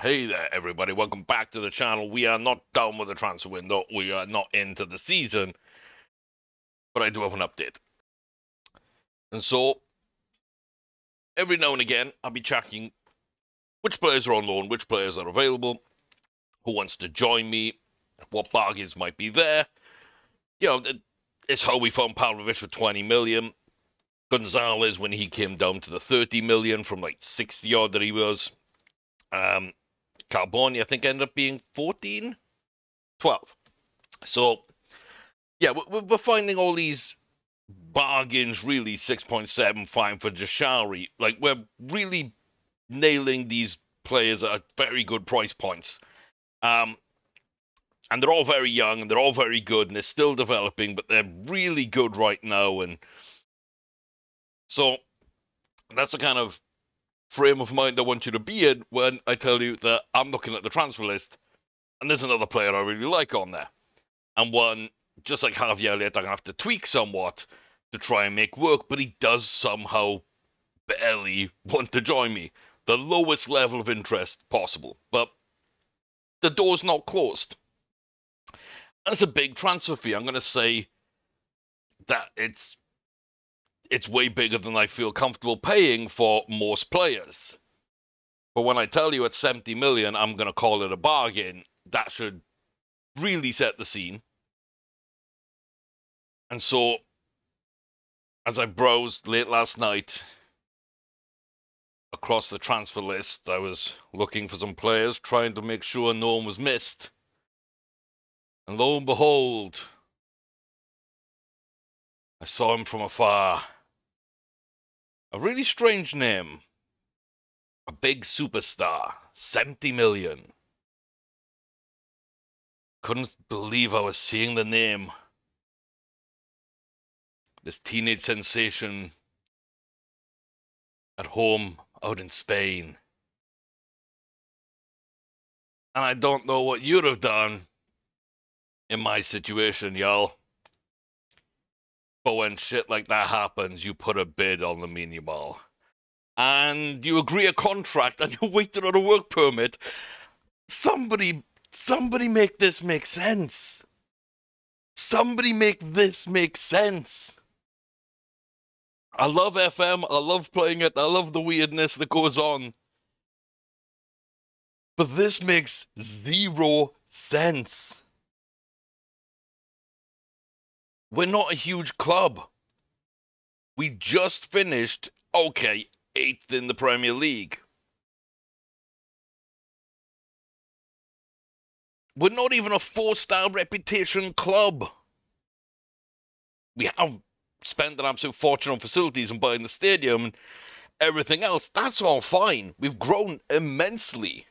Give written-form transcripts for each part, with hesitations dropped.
Hey there, everybody. Welcome back to the channel. We are not done with the transfer window. We are not into the season, but I do have an update. And so, every now and again, I'll be checking which players are on loan, which players are available, who wants to join me, what bargains might be there. You know, it's how we found Pavlovic for 20 million. Gonzalez, when he came down to the 30 million from like 60 odd that he was. Carboni, I think, ended up being 14? 12. So, yeah, we're finding all these bargains, really. 6.75 for Jashari. Like, we're really nailing these players at very good price points. And they're all very young, and they're all very good, and they're still developing, but they're really good right now. And so that's the kind of frame of mind I want you to be in when I tell you that I'm looking at the transfer list, and there's another player I really like on there. And one, just like Harvey Elliott, I'm going to have to tweak somewhat to try and make work, but he does somehow barely want to join me. The lowest level of interest possible. But the door's not closed. And it's a big transfer fee. I'm going to say that it's way bigger than I feel comfortable paying for most players. But when I tell you it's 70 million, I'm going to call it a bargain. That should really set the scene. And so, as I browsed late last night across the transfer list, I was looking for some players, trying to make sure no one was missed. And lo and behold, I saw him from afar. A really strange name. A big superstar. 70 million. Couldn't believe I was seeing the name. This teenage sensation at home out in Spain. And I don't know what you'd have done in my situation, y'all. But when shit like that happens, you put a bid on the minimal. And you agree a contract and you're waiting on a work permit. Somebody make this make sense. Somebody make this make sense. I love FM. I love playing it. I love the weirdness that goes on. But this makes zero sense. We're not a huge club. We just finished, okay, 8th in the Premier League. We're not even a 4-star reputation club. We have spent an absolute fortune on facilities and buying the stadium and everything else. That's all fine. We've grown immensely.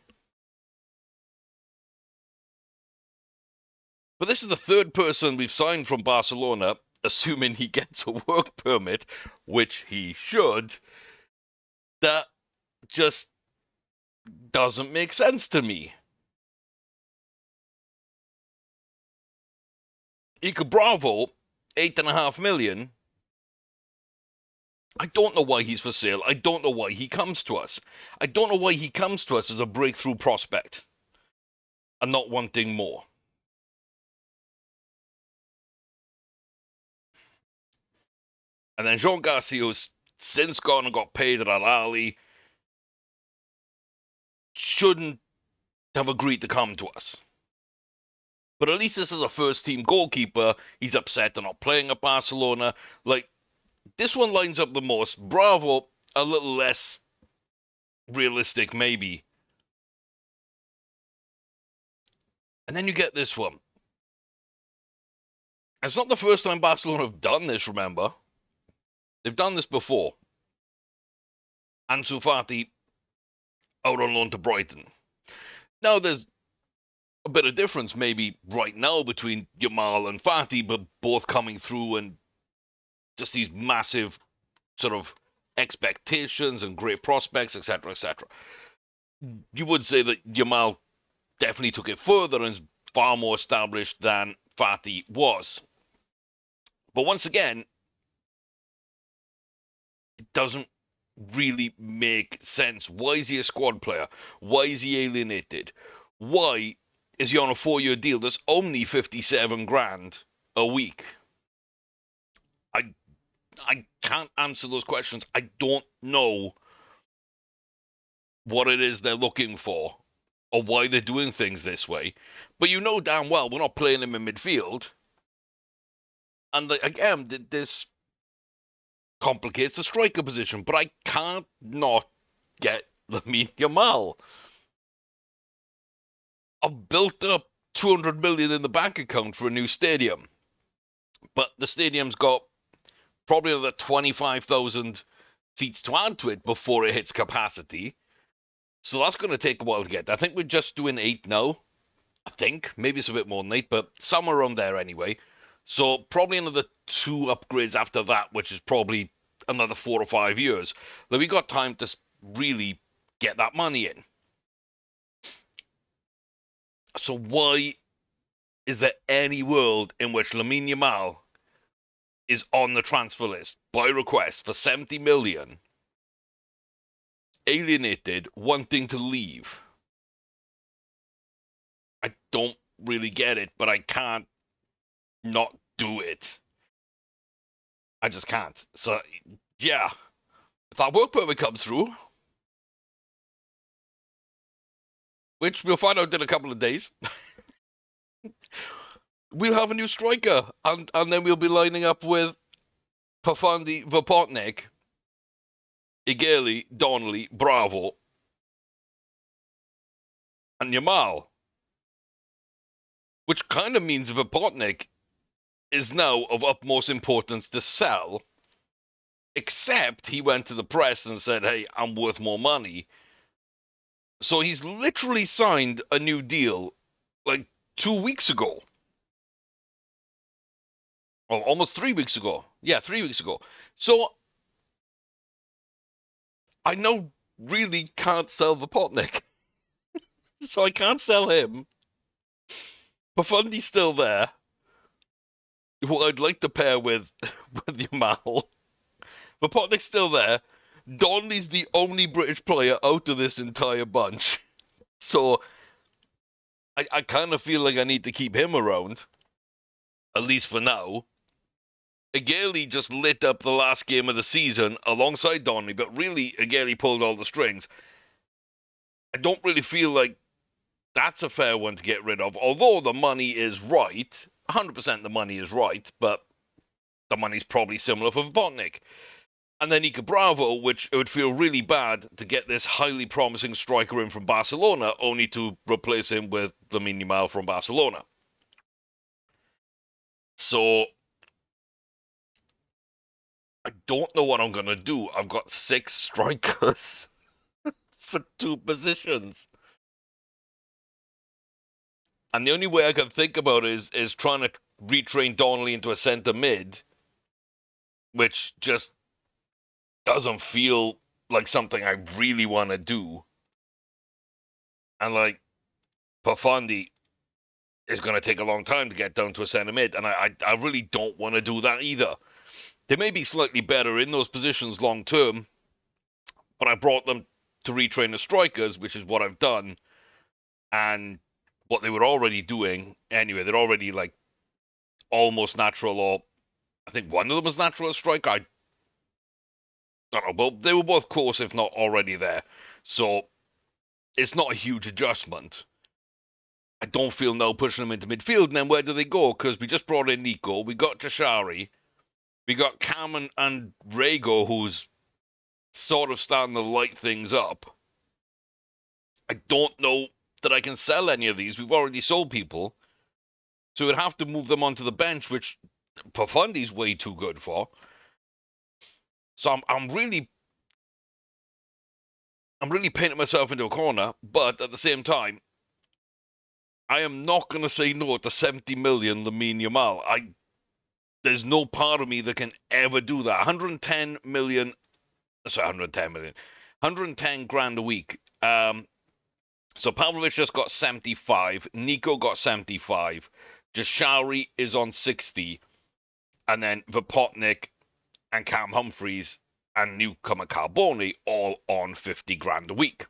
But this is the third person we've signed from Barcelona, assuming he gets a work permit, which he should, that just doesn't make sense to me. Ika Bravo, 8.5 million. I don't know why he's for sale. I don't know why he comes to us. I don't know why he comes to us as a breakthrough prospect and not wanting more. And then Jean Garcia's since gone and got paid at Al Ahly, shouldn't have agreed to come to us. But at least this is a first-team goalkeeper. He's upset they're not playing at Barcelona. Like, this one lines up the most. Bravo, a little less realistic, maybe. And then you get this one. It's not the first time Barcelona have done this, remember? They've done this before. Ansu Fati out on loan to Brighton. Now there's a bit of difference maybe right now between Yamal and Fati, but both coming through and just these massive sort of expectations and great prospects, etc., etc. You would say that Yamal definitely took it further and is far more established than Fati was. But once again, it doesn't really make sense. Why is he a squad player? Why is he alienated? Why is he on a 4-year deal that's only 57 grand a week? I can't answer those questions. I don't know what it is they're looking for or why they're doing things this way. But you know damn well we're not playing him in midfield. And again, this complicates the striker position. But I can't not get Lamine Yamal. I've built up 200 million in the bank account for a new stadium. But the stadium's got probably another 25,000 seats to add to it before it hits capacity. So that's going to take a while to get. I think we're just doing 8 now. I think. Maybe it's a bit more than 8, but somewhere around there anyway. So probably another 2 upgrades after that, which is probably another 4 or 5 years. Then we got time to really get that money in. So why is there any world in which Lamine Yamal is on the transfer list by request for 70 million, alienated, wanting to leave? I don't really get it, but I can't not do it. I just can't. So, yeah. If that work permit comes through, which we'll find out in a couple of days, we'll have a new striker. And then we'll be lining up with Pafandi, Vopotnik, Igeli, Donnelly, Bravo, and Yamal. Which kind of means Vopotnik is now of utmost importance to sell, except he went to the press and said, hey, I'm worth more money. So he's literally signed a new deal like 2 weeks ago. Well, almost 3 weeks ago. Yeah, 3 weeks ago. So I now really can't sell Vopotnik. So I can't sell him. Pafundi's still there, who I'd like to pair with Yamal. Vopotnik's still there. Donnelly's the only British player out of this entire bunch. So I kind of feel like I need to keep him around, at least for now. Igeli just lit up the last game of the season alongside Donnelly, but really, Igeli pulled all the strings. I don't really feel like that's a fair one to get rid of, although the money is right. 100% the money is right, but the money's probably similar for Vopotnik. And then Ika Bravo, which it would feel really bad to get this highly promising striker in from Barcelona, only to replace him with Lamine Yamal from Barcelona. So I don't know what I'm going to do. I've got 6 strikers for 2 positions. And the only way I can think about it is trying to retrain Donnelly into a centre mid, which just doesn't feel like something I really want to do. And like, Pafandi is going to take a long time to get down to a centre mid, and I really don't want to do that either. They may be slightly better in those positions long term, but I brought them to retrain the strikers, which is what I've done, and what they were already doing anyway. They're already like almost natural, or I think one of them was natural as striker. I don't know, but they were both close, if not already there. So it's not a huge adjustment. I don't feel now pushing them into midfield. And then where do they go? Because we just brought in Nico. We got Jashari. We got Cam and Rego, who's sort of starting to light things up. I don't know that I can sell any of these. We've already sold people. So we'd have to move them onto the bench, which Pafundi's way too good for. So I'm really painting myself into a corner, but at the same time, I am not going to say no to 70 million Lamine Yamal. There's no part of me that can ever do that. 110 million, sorry, 110 million, 110 grand a week. So Pavlovic just got 75, Nico got 75, Jashari is on 60, and then Vopotnik and Cam Humphreys and newcomer Carboni all on 50 grand a week.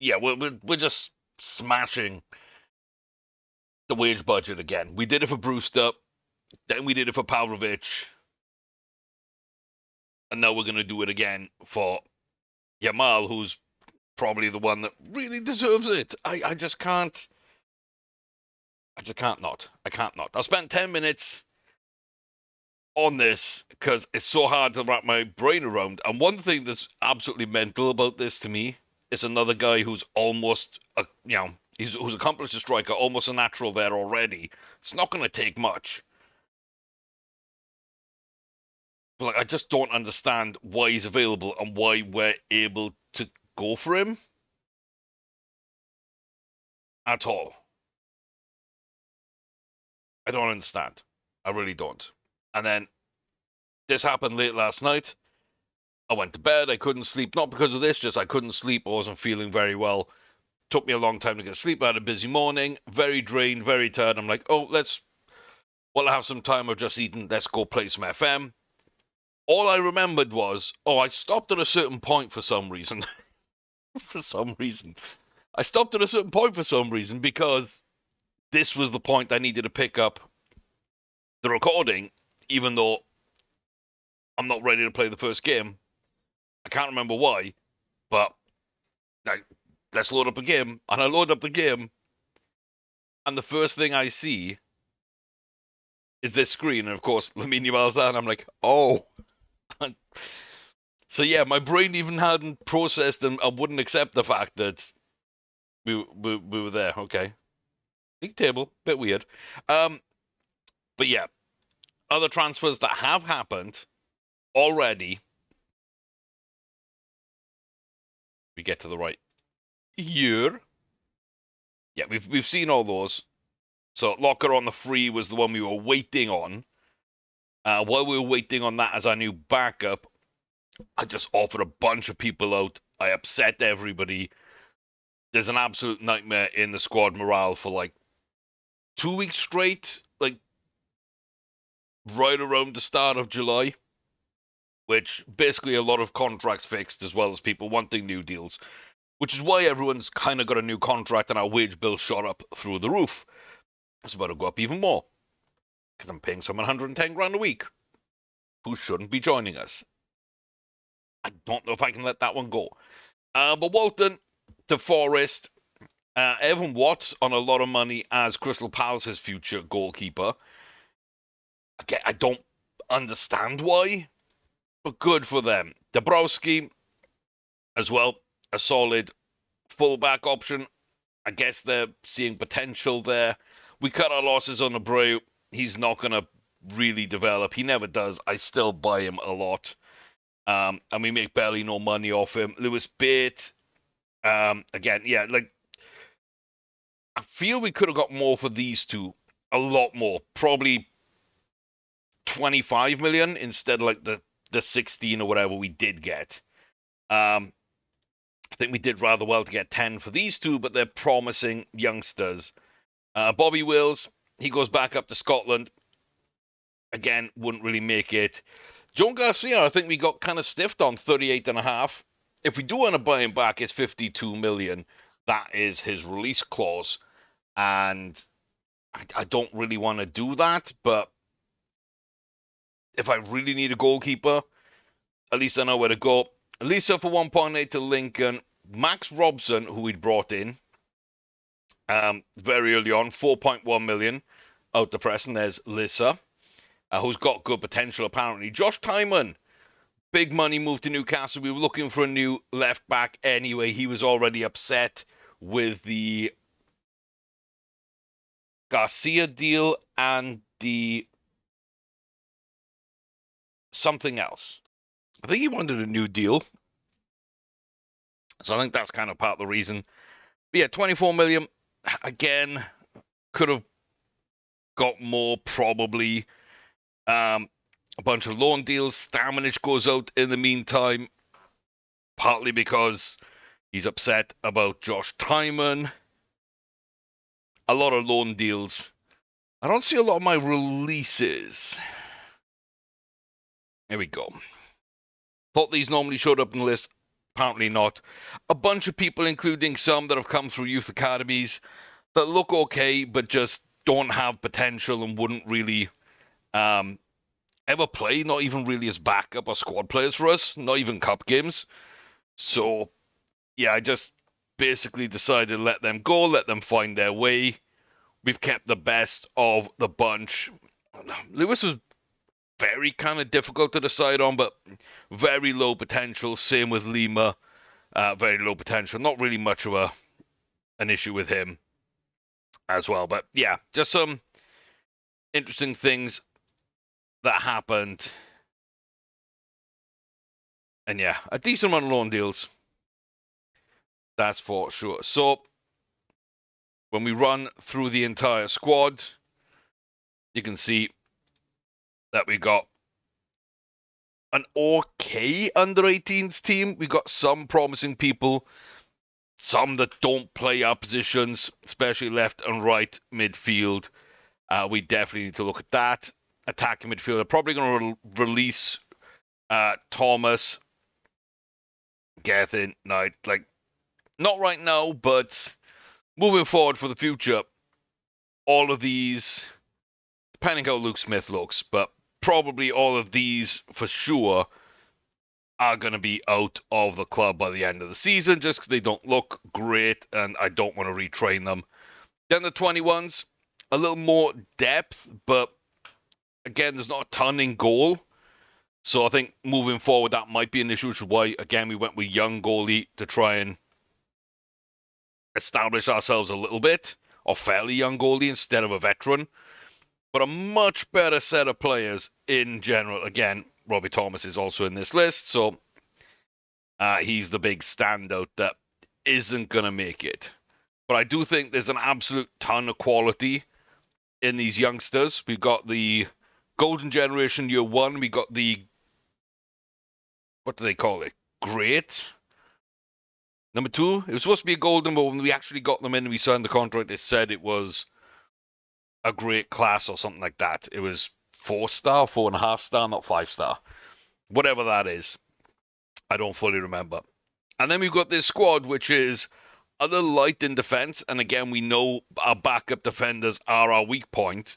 Yeah, we're just smashing the wage budget again. We did it for Brewster, then we did it for Pavlovich, and now we're going to do it again for Yamal, who's probably the one that really deserves it. I just can't. I just can't not. I can't not. I spent 10 minutes on this because it's so hard to wrap my brain around. And one thing that's absolutely mental about this to me is another guy who's almost, who's accomplished a striker, almost a natural there already. It's not going to take much. But like, I just don't understand why he's available and why we're able to go for him at all. I don't understand. I really don't. And then this happened late last night. I went to bed. I couldn't sleep. Not because of this, just I couldn't sleep. I wasn't feeling very well. Took me a long time to get to sleep. I had a busy morning. Very drained, very tired. I'm like, oh, we'll have some time. I've just eaten. Let's go play some FM. All I remembered was, I stopped at a certain point for some reason. For some reason. I stopped at a certain point for some reason because this was the point I needed to pick up the recording, even though I'm not ready to play the first game. I can't remember why, but let's load up a game. And I load up the game, and the first thing I see is this screen. And of course, Lamine Yamal's there, and I'm like, oh. So yeah, my brain even hadn't processed and I wouldn't accept the fact that we were there. Okay. League table, bit weird. But yeah, other transfers that have happened already. We get to the right here. Yeah, we've seen all those. So Locker on the free was the one we were waiting on. While we were waiting on that as our new backup, I just offered a bunch of people out. I upset everybody. There's an absolute nightmare in the squad morale for like 2 weeks straight, like right around the start of July, which basically a lot of contracts fixed as well as people wanting new deals, which is why everyone's kind of got a new contract and our wage bill shot up through the roof. It's about to go up even more because I'm paying someone 110 grand a week who shouldn't be joining us. I don't know if I can let that one go. But Walton to Forest, Evan Watts on a lot of money as Crystal Palace's future goalkeeper. Again, I don't understand why, but good for them. Dabrowski, as well, a solid fullback option. I guess they're seeing potential there. We cut our losses on Abreu. He's not going to really develop. He never does. I still buy him a lot. And we make barely no money off him. Lewis Bate, again, yeah, like, I feel we could have got more for these two. A lot more. Probably 25 million instead of like the 16 or whatever we did get. I think we did rather well to get 10 for these two, but they're promising youngsters. Bobby Wills, he goes back up to Scotland. Again, wouldn't really make it. Joan Garcia, I think we got kind of stiffed on 38.5. If we do want to buy him back, it's 52 million. That is his release clause. And I don't really want to do that, but if I really need a goalkeeper, at least I know where to go. Lisa for 1.8 to Lincoln. Max Robson, who we'd brought in very early on, 4.1 million out the press, and there's Lisa, who's got good potential apparently. Josh Tyman, big money move to Newcastle. We were looking for a new left back anyway. He was already upset with the Garcia deal and the something else. I think he wanted a new deal. So I think that's kind of part of the reason. But yeah, 24 million. Again, could have got more probably. A bunch of loan deals. Stamenic goes out in the meantime. Partly because he's upset about Josh Tyman. A lot of loan deals. I don't see a lot of my releases. Here we go. Thought these normally showed up in the list. Apparently not. A bunch of people, including some that have come through youth academies, that look okay, but just don't have potential and wouldn't really ever play, not even really as backup or squad players for us, not even cup games. So, yeah, I just basically decided to let them go, let them find their way. We've kept the best of the bunch. Lewis was very kind of difficult to decide on, but very low potential. Same with Lima, very low potential. Not really much of an issue with him as well. But yeah, just some interesting things that happened. And yeah, a decent amount of loan deals. That's for sure. So when we run through the entire squad, you can see that we got an okay under 18s team. We got some promising people, some that don't play our positions, especially left and right midfield. We definitely need to look at that. Attacking midfielder, probably going to release Thomas, Gethin, Knight. Like, not right now, but moving forward for the future, all of these, depending how Luke Smith looks, but probably all of these for sure are going to be out of the club by the end of the season just because they don't look great and I don't want to retrain them. Then the 21s, a little more depth, but again, there's not a ton in goal. So I think moving forward, that might be an issue, which is why, again, we went with young goalie to try and establish ourselves a little bit, or fairly young goalie instead of a veteran. But a much better set of players in general. Again, Robbie Thomas is also in this list, so he's the big standout that isn't going to make it. But I do think there's an absolute ton of quality in these youngsters. We've got the Golden Generation Year 1. We got the, what do they call it? Great. Number 2, it was supposed to be a golden, but when we actually got them in and we signed the contract, they said it was a great class or something like that. It was 4-star, 4.5-star, not 5-star. Whatever that is. I don't fully remember. And then we've got this squad, which is a little light in defense. And again, we know our backup defenders are our weak point.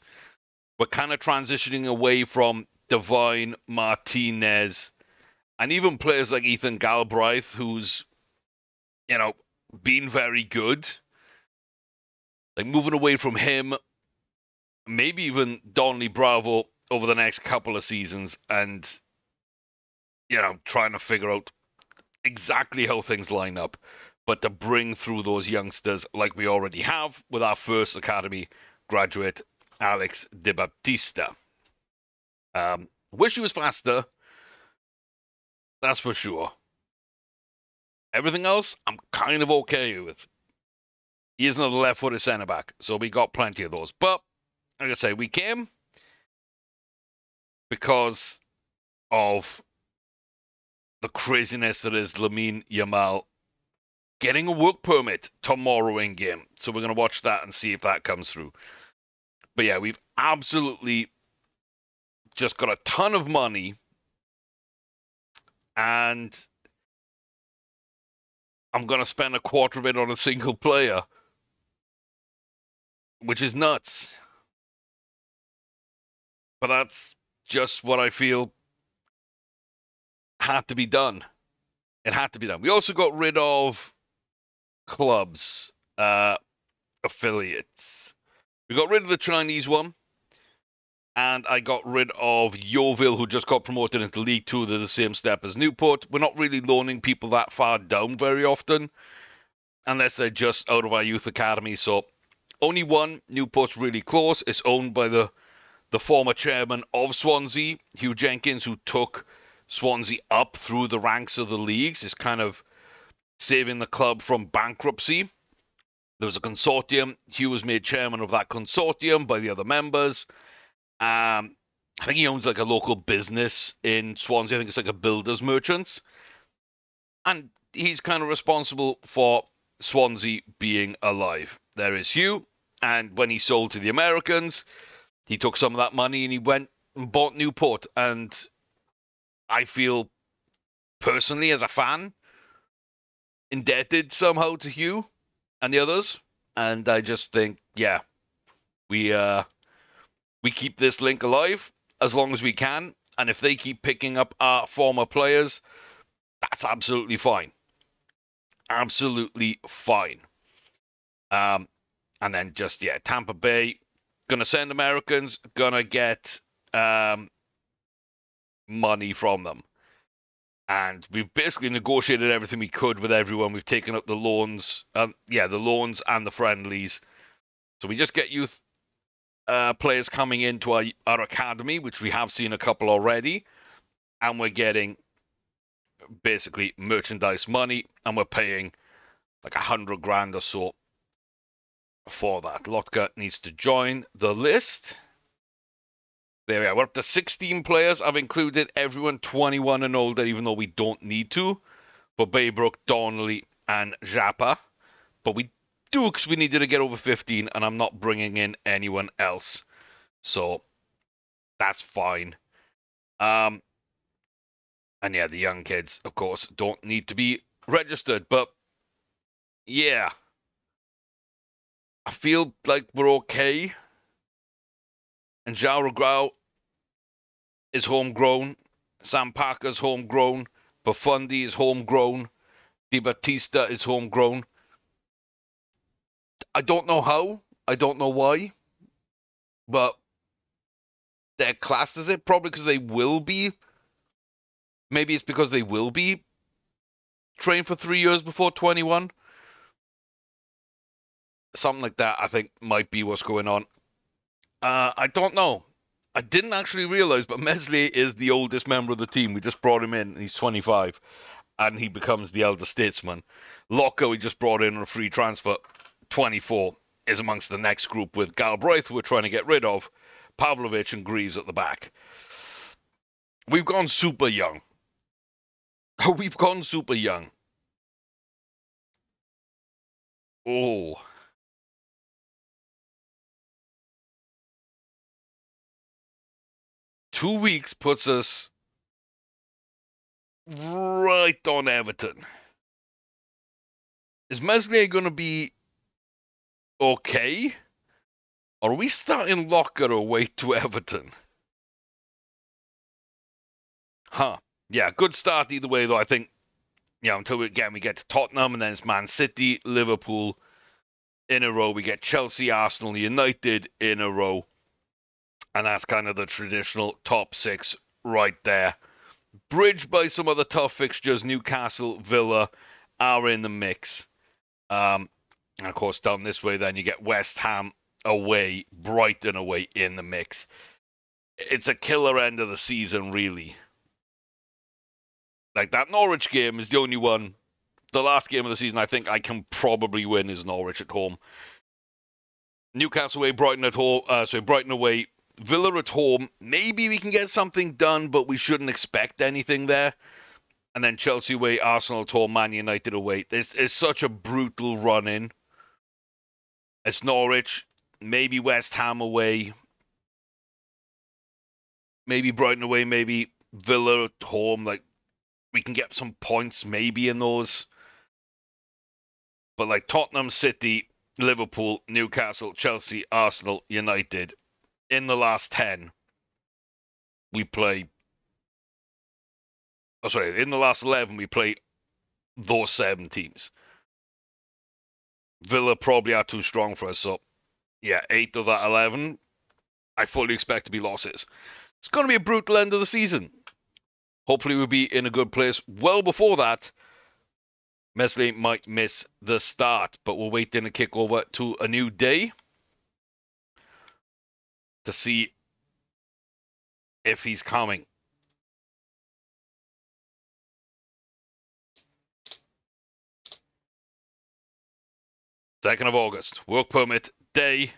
We're kind of transitioning away from Divine, Martinez, and even players like Ethan Galbraith, who's, been very good. Like, moving away from him, maybe even Donley Bravo over the next couple of seasons and, trying to figure out exactly how things line up, but to bring through those youngsters like we already have with our first academy graduate, Alex De Baptista. Wish he was faster, that's for sure. Everything else, I'm kind of okay with. He is another left-footed centre-back, so we got plenty of those. But, like I say, we came because of the craziness that is Lamine Yamal getting a work permit tomorrow in game. So we're going to watch that and see if that comes through. But yeah, we've absolutely just got a ton of money. And I'm going to spend a quarter of it on a single player. Which is nuts. But that's just what I feel had to be done. It had to be done. We also got rid of clubs, affiliates. We got rid of the Chinese one. And I got rid of Yeovil, who just got promoted into League 2. They're the same step as Newport. We're not really loaning people that far down very often, unless they're just out of our youth academy. So only one, Newport's really close. It's owned by the former chairman of Swansea, Hugh Jenkins, who took Swansea up through the ranks of the leagues. It's kind of saving the club from bankruptcy. There was a consortium. Hugh was made chairman of that consortium by the other members. I think he owns like a local business in Swansea. I think it's like a builder's merchants. And he's kind of responsible for Swansea being alive. There is Hugh. And when he sold to the Americans, he took some of that money and he went and bought Newport. And I feel personally, as a fan, indebted somehow to Hugh and the others. And I just think, yeah, we keep this link alive as long as we can. And if they keep picking up our former players, that's absolutely fine. Absolutely fine. And then just, yeah, Tampa Bay, gonna send Americans, gonna get money from them. And we've basically negotiated everything we could with everyone. We've taken up the loans, the loans and the friendlies. So we just get youth players coming into our academy, which we have seen a couple already. And we're getting basically merchandise money, and we're paying like $100,000 or so for that. Lotka needs to join the list. There we are. We're up to 16 players. I've included everyone 21 and older, even though we don't need to, for Baybrook, Donnelly, and Japa. But we do because we needed to get over 15, and I'm not bringing in anyone else. So that's fine. And yeah, the young kids, of course, don't need to be registered. But yeah, I feel like we're okay. And Jao Grau is homegrown. Sam Parker's homegrown. Bafundi is homegrown. Di Battista is homegrown. I don't know how. I don't know why. But they're classed as it. Probably because they will be. Maybe it's because they will be trained for 3 years before 21. Something like that, I think, might be what's going on. I don't know. I didn't actually realize, but Meslier is the oldest member of the team. We just brought him in, and he's 25, and he becomes the elder statesman. Locker, we just brought in on a free transfer, 24, is amongst the next group with Galbraith, who we're trying to get rid of, Pavlovich and Greaves at the back. We've gone super young. We've gone super young. Oh. Two weeks puts us right on Everton. Is Meslier going to be okay? Or are we starting Locker away to Everton? Huh. Yeah, good start either way, though. I think, until we get to Tottenham, and then it's Man City, Liverpool in a row. We get Chelsea, Arsenal, United in a row. And that's kind of the traditional top six right there. Bridged by some other tough fixtures. Newcastle, Villa are in the mix. And of course, down this way, then you get West Ham away, Brighton away in the mix. It's a killer end of the season, really. Like, that Norwich game is the only one. The last game of the season I think I can probably win is Norwich at home. Newcastle away, Brighton at home. Brighton away, Villa at home. Maybe we can get something done, but we shouldn't expect anything there. And then Chelsea away, Arsenal at home, Man United away. It's such a brutal run-in. It's Norwich, maybe West Ham away, maybe Brighton away, maybe Villa at home. Like, we can get some points maybe in those. But like Tottenham, City, Liverpool, Newcastle, Chelsea, Arsenal, United, in the last 10, we play... in the last 11, we play those 7 teams. Villa probably are too strong for us, so yeah, 8 of that 11, I fully expect to be losses. It's going to be a brutal end of the season. Hopefully we'll be in a good place well before that. Meslier might miss the start, but we'll wait in a kick over to a new day to see if he's coming. Second of August, work permit day.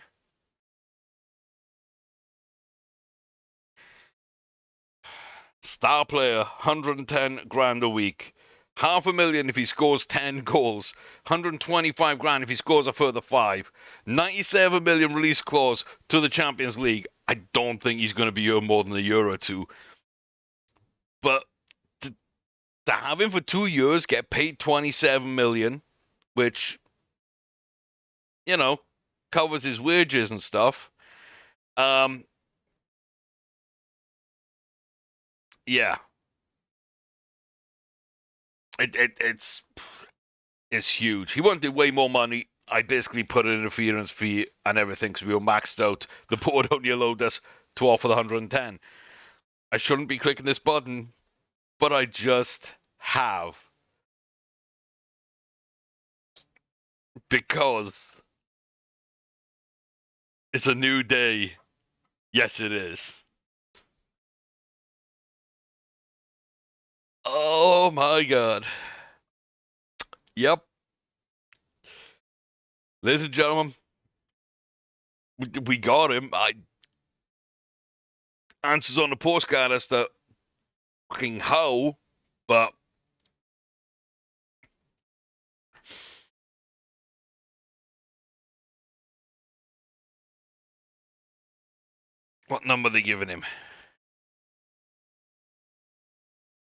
Star player, 110 grand a week. $500,000 if he scores 10 goals. 125 grand if he scores a further 5. 97 million release clause to the Champions League. I don't think he's going to be here more than a year or two. But to, to have him for 2 years, get paid 27 million, which covers his wages and stuff. Um, yeah, it's huge. He wanted way more money. I basically put an interference fee and everything because we were maxed out. The board only allowed us to offer the 110. I shouldn't be clicking this button, but I just have because it's a new day. Yes, it is. Oh my god. Yep. Ladies and gentlemen, we got him. I answers on the postcard as to fucking how, but what number are they giving him?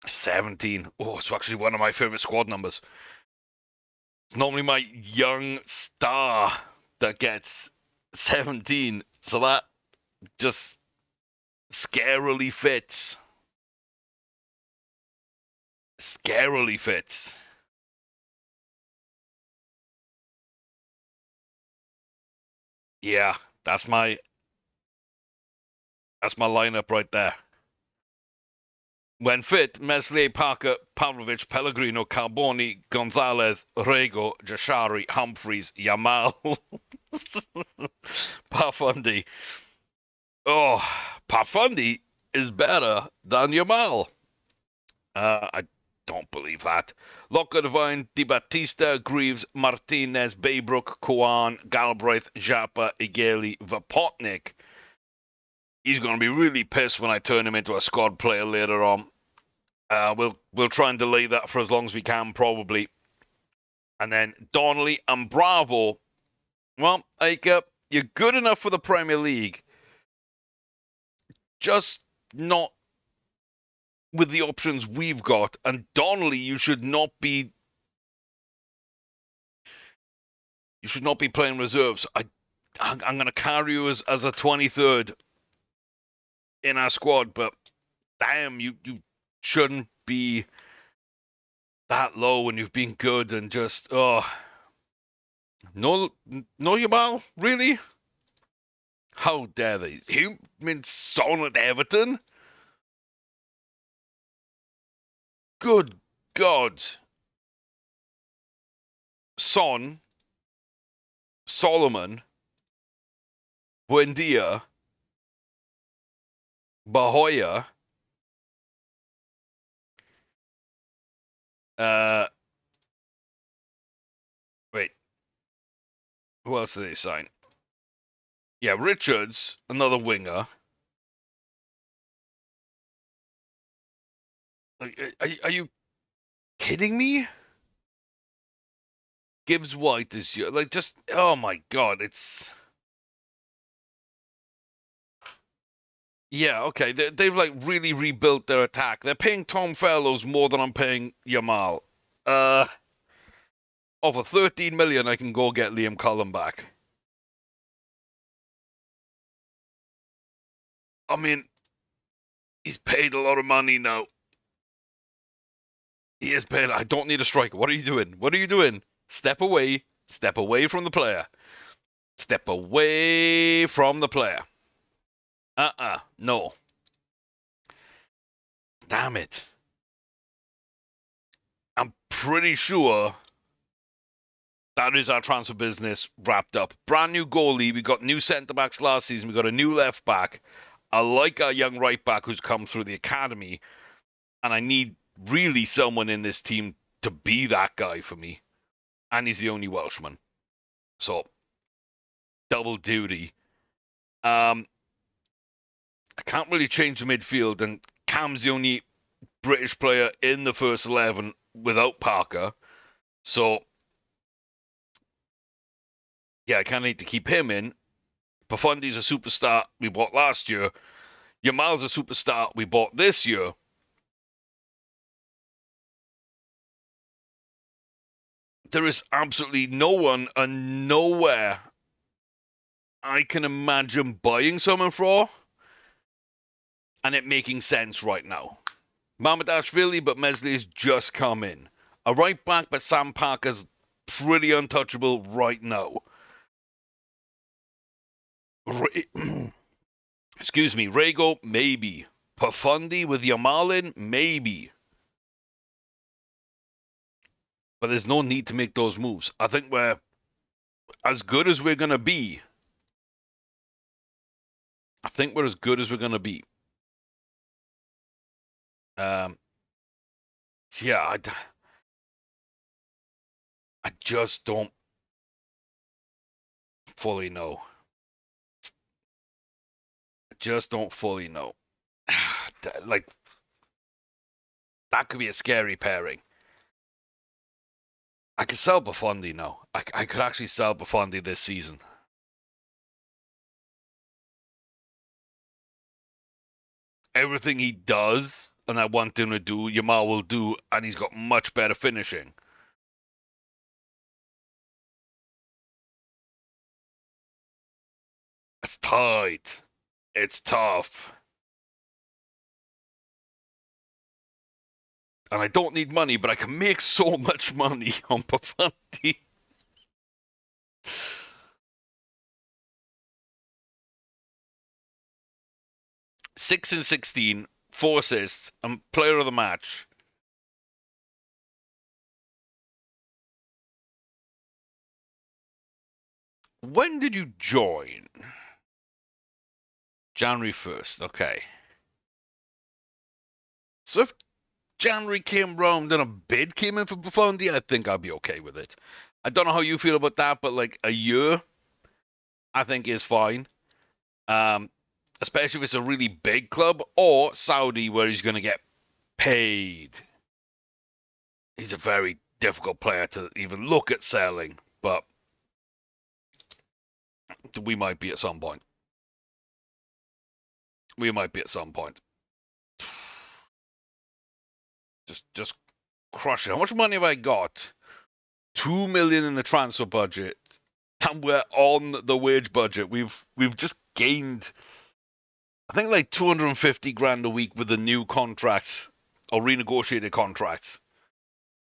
17. Oh, it's actually one of my favorite squad numbers. It's normally my young star that gets 17, so that just scarily fits. Scarily fits. Yeah, that's my lineup right there. When fit, Meslier, Parker, Pavlovich, Pellegrino, Carboni, Gonzalez, Rego, Jashari, Humphreys, Yamal, Parfundi. Oh, Parfundi is better than Yamal. I don't believe that. Locker, Devine, Di Battista, Greaves, Martinez, Baybrook, Kwan, Galbraith, Japa, Igeli, Vapotnik. He's going to be really pissed when I turn him into a squad player later on. We'll try and delay that for as long as we can, probably. And then Donnelly and Bravo. Well, you're good enough for the Premier League, just not with the options we've got. And Donnelly, you should not be playing reserves. I'm going to carry you as a 23rd in our squad, but damn, you shouldn't be that low when you've been good and just no Yamal, really? How dare they? Human Son at Everton? Good God. Son, Solomon, Buendia, Bahoya, wait, who else did they sign? Yeah, Richards, another winger. Are you kidding me? Gibbs White is just oh my god, it's yeah, okay. They've like really rebuilt their attack. They're paying Tom Fellows more than I'm paying Yamal. Over 13 million, I can go get Liam Cullen back. I mean, he's paid a lot of money now. He is paid. I don't need a striker. What are you doing? What are you doing? Step away. Step away from the player. Step away from the player. No. Damn it. I'm pretty sure that is our transfer business wrapped up. Brand new goalie. We got new centre backs last season. We got a new left back. I like our young right back who's come through the academy. And I need really someone in this team to be that guy for me. And he's the only Welshman. So, double duty. I can't really change the midfield, and Cam's the only British player in the first 11 without Parker. So, yeah, I kind of need to keep him in. Pafundi's a superstar we bought last year. Yamal's a superstar we bought this year. There is absolutely no one and nowhere I can imagine buying someone for and it making sense right now. Mamadashvili, but Mesley's just come in. A right back, but Sam Parker's pretty untouchable right now. Excuse me, Rego, maybe. Pafundi with Yamalin, maybe. But there's no need to make those moves. I think we're as good as we're going to be. I think we're as good as we're going to be. Yeah, I just don't fully know. I just don't fully know. Like, that could be a scary pairing. I could sell Buffon now. I could actually sell Buffon this season. Everything he does, and I want him to do, Yamal will do, and he's got much better finishing. It's tight. It's tough. And I don't need money, but I can make so much money on Pafanti. Six and 16, 4 assists, and player of the match. When did you join? January 1st, okay. So if January came round and a bid came in for Buffon, I think I'd be okay with it. I don't know how you feel about that, but like a year, I think is fine. Especially if it's a really big club or Saudi where he's going to get paid. He's a very difficult player to even look at selling, but we might be at some point. We might be at some point. Just crush it. How much money have I got? 2 million in the transfer budget, and we're on the wage budget. We've just gained, I think, like 250 grand a week with the new contracts or renegotiated contracts,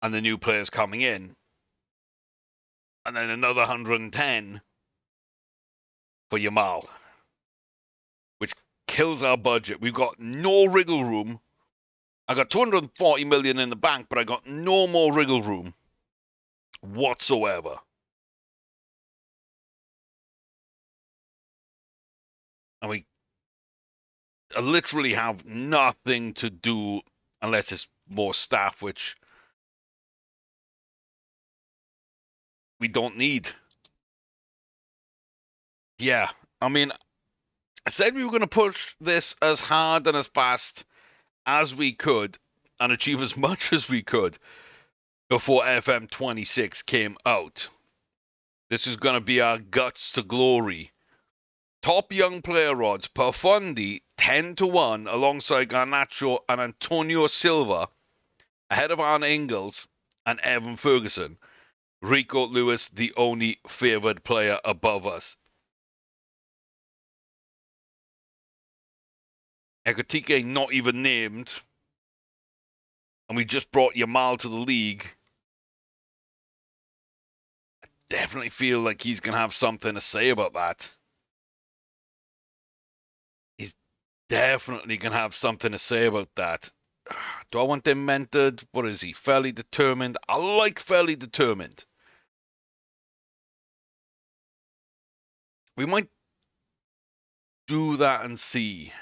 and the new players coming in, and then another 110 for Yamal, which kills our budget. We've got no wriggle room. I got 240 million in the bank, but I got no more wriggle room whatsoever. And we literally have nothing to do unless it's more staff, which we don't need. Yeah, I mean, I said we were going to push this as hard and as fast as we could and achieve as much as we could before FM26 came out. This is going to be our guts to glory. Top young player odds, Pafundi 10-1 alongside Garnacho and Antonio Silva, ahead of Arne Ingels and Evan Ferguson. Rico Lewis, the only favoured player above us. Ekotike not even named. And we just brought Yamal to the league. I definitely feel like he's going to have something to say about that. He's definitely going to have something to say about that. Do I want him mentored? What is he? Fairly determined? I like fairly determined. We might do that and see.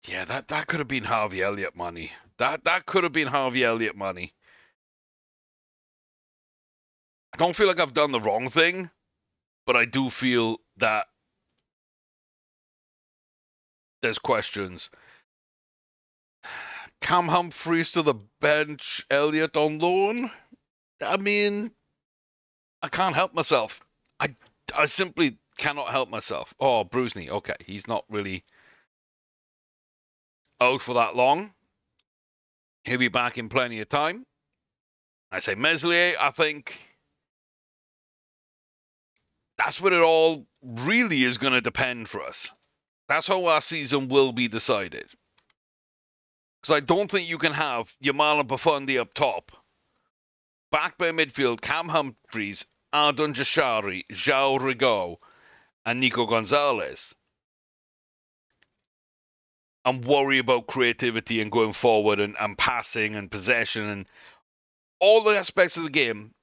Yeah, that could have been Harvey Elliott money. That could have been Harvey Elliott money. I don't feel like I've done the wrong thing, but I do feel that there's questions. Cam Humphreys to the bench, Elliott on loan. I mean, I can't help myself. I simply cannot help myself. Oh, Bruce-knee. Okay, he's not really out for that long. He'll be back in plenty of time. I say Meslier, I think that's what it all really is going to depend for us. That's how our season will be decided. Because I don't think you can have Yamal and Profundi up top. Back by midfield, Cam Humphreys, Ardon Jashari, João Rigo, and Nico Gonzalez. And worry about creativity and going forward and passing and possession and all the aspects of the game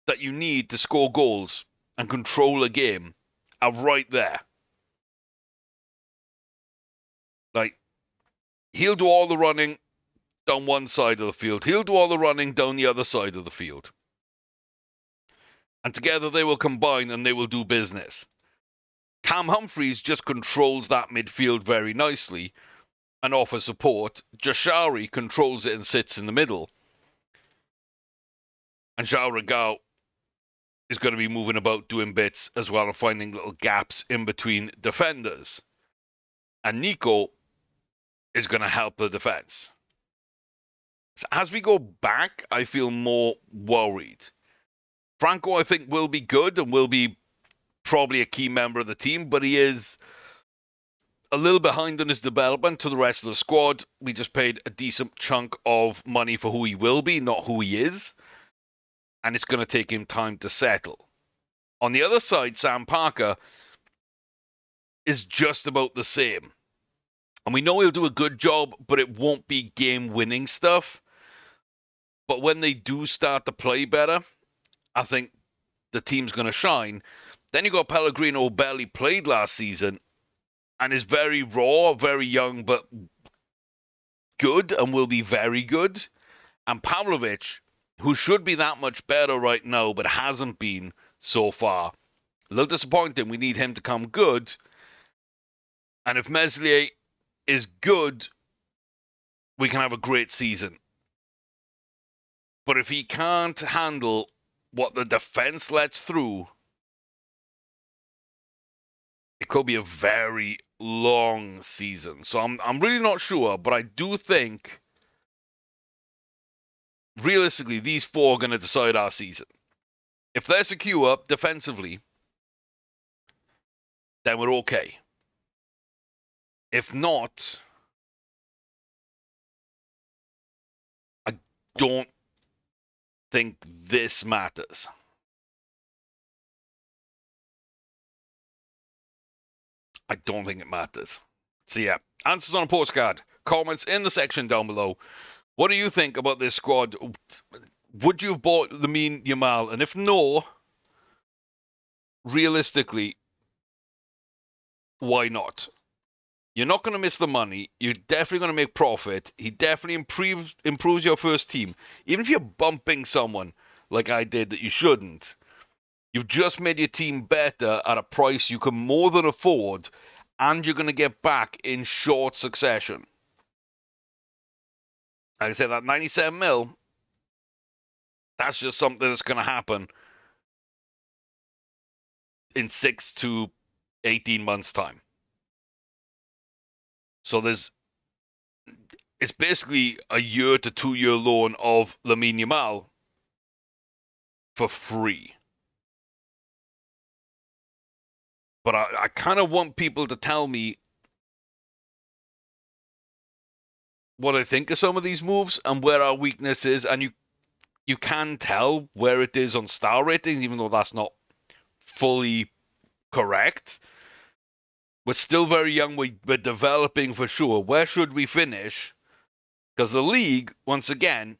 that you need to score goals and control a game are right there. Like, he'll do all the running down one side of the field. He'll do all the running down the other side of the field. And together they will combine and they will do business. Cam Humphreys just controls that midfield very nicely and offers support. Jashari controls it and sits in the middle. And João Rigo is going to be moving about doing bits as well and finding little gaps in between defenders. And Nico is going to help the defense. So as we go back, I feel more worried. Franco, I think, will be good and will be probably a key member of the team, but he is a little behind on his development to the rest of the squad. We just paid a decent chunk of money for who he will be, not who he is. And it's going to take him time to settle. On the other side, Sam Parker is just about the same. And we know he'll do a good job, but it won't be game-winning stuff. But when they do start to play better, I think the team's going to shine. Then you got Pellegrino, who barely played last season and is very raw, very young, but good and will be very good. And Pavlovic, who should be that much better right now, but hasn't been so far. A little disappointing. We need him to come good. And if Meslier is good, we can have a great season. But if he can't handle what the defense lets through, it could be a very long season. So I'm really not sure, but I do think realistically these four are going to decide our season. If they're secure defensively, then we're okay. If not, I don't think this matters. I don't think it matters. So yeah, answers on a postcard. Comments in the section down below. What do you think about this squad? Would you have bought Lamine Yamal? And if no, realistically, why not? You're not going to miss the money. You're definitely going to make profit. He definitely improves your first team. Even if you're bumping someone like I did that you shouldn't, you've just made your team better at a price you can more than afford, and you're going to get back in short succession. Like I said, that 97 mil, that's just something that's going to happen in 6 to 18 months' time. So it's basically a year to 2 year loan of Lamine Yamal for free. But I kind of want people to tell me what I think of some of these moves and where our weakness is. And you can tell where it is on star ratings, even though that's not fully correct. We're still very young. We're developing for sure. Where should we finish? Because the league, once again,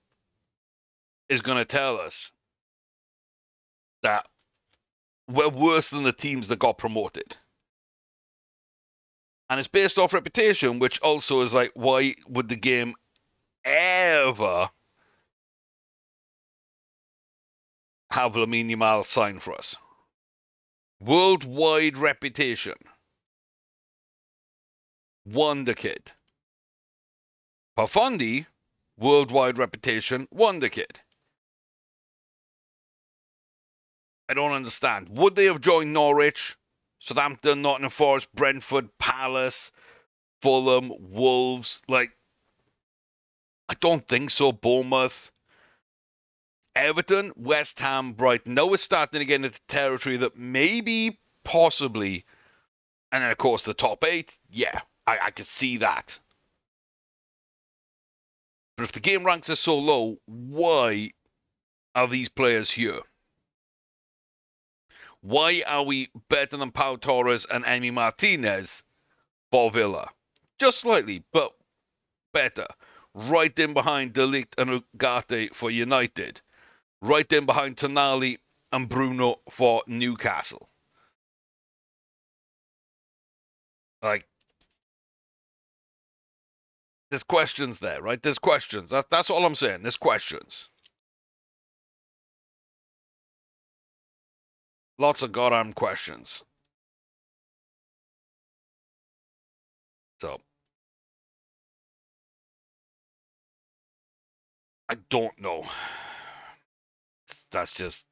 is going to tell us that we're worse than the teams that got promoted. And it's based off reputation, which also is like, why would the game ever have Lamine Yamal sign for us? Worldwide reputation. Wonder Kid. Profundi, worldwide reputation, Wonder Kid. I don't understand. Would they have joined Norwich, Southampton, Nottingham Forest, Brentford, Palace, Fulham, Wolves? Like, I don't think so. Bournemouth, Everton, West Ham, Brighton. Now we're starting to get into territory that maybe, possibly, and then of course the top 8. Yeah, I could see that. But if the game ranks are so low, why are these players here? Why are we better than Pau Torres and Emi Martinez for Villa? Just slightly, but better. Right in behind De Ligt and Ugarte for United. Right in behind Tonali and Bruno for Newcastle. Like, there's questions there, right? There's questions. That's all I'm saying. There's questions. Lots of goddamn questions. So, I don't know. That's just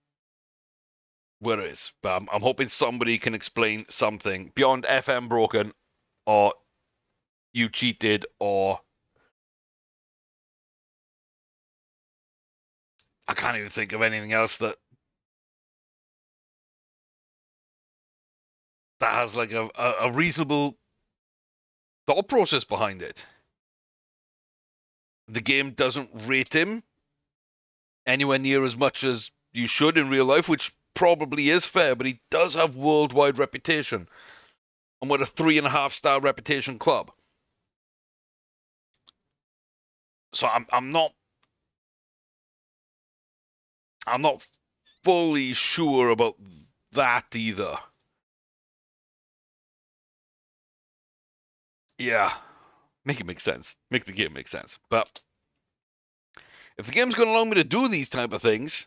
where it is. But I'm hoping somebody can explain something beyond FM broken or you cheated or I can't even think of anything else that has like a reasonable thought process behind it. The game doesn't rate him anywhere near as much as you should in real life, which probably is fair, but he does have worldwide reputation. And we're a 3.5-star reputation club. So I'm not fully sure about that either. Yeah. Make it make sense. Make the game make sense. But if the game's going to allow me to do these type of things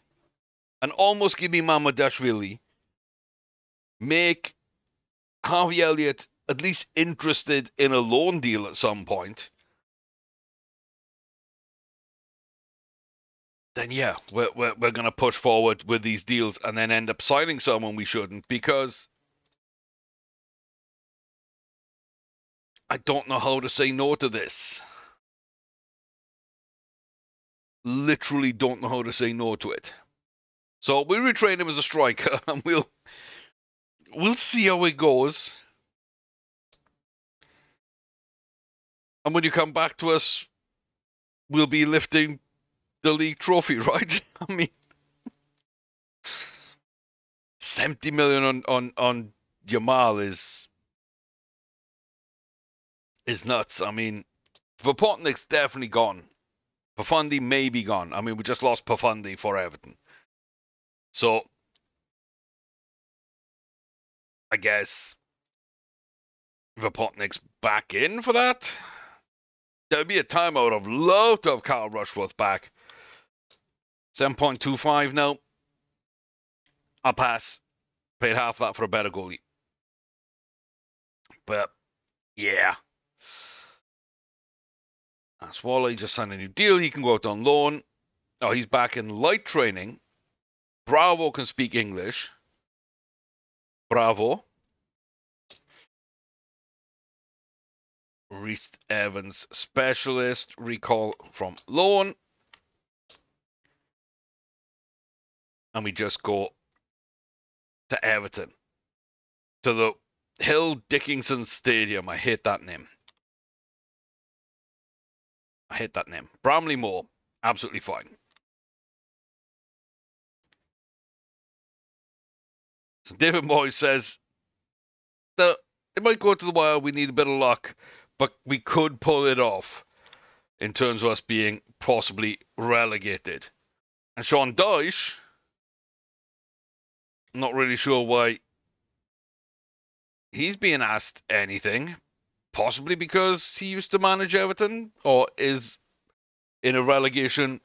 and almost give me Mamadashvili, make Harvey Elliott at least interested in a loan deal at some point, then yeah, we're going to push forward with these deals and then end up signing someone we shouldn't, because I don't know how to say no to this. Literally don't know how to say no to it. So we retrain him as a striker and we'll see how it goes. And when you come back to us, we'll be lifting the league trophy, right? I mean, 70 million on Yamal is nuts. I mean, Vapotnik's definitely gone. Pafundi may be gone. I mean, we just lost Pafundi for Everton. So, I guess Vapotnik's back in for that. There'd be a time I would have loved to have Carl Rushworth back. 7.25 now. I'll pass. Paid half that for a better goalie. But, yeah. Swallow just signed a new deal. He can go out on loan. Oh, he's back in light training. Bravo can speak English. Bravo. Reese Evans, specialist. Recall from loan. And we just go to Everton. To the Hill Dickinson Stadium. I hate that name. Bramley Moore. Absolutely fine. So David Moyes says that it might go to the wire. We need a bit of luck, but we could pull it off in terms of us being possibly relegated. And Sean Dyche, I'm not really sure why he's being asked anything. Possibly because he used to manage Everton or is in a relegation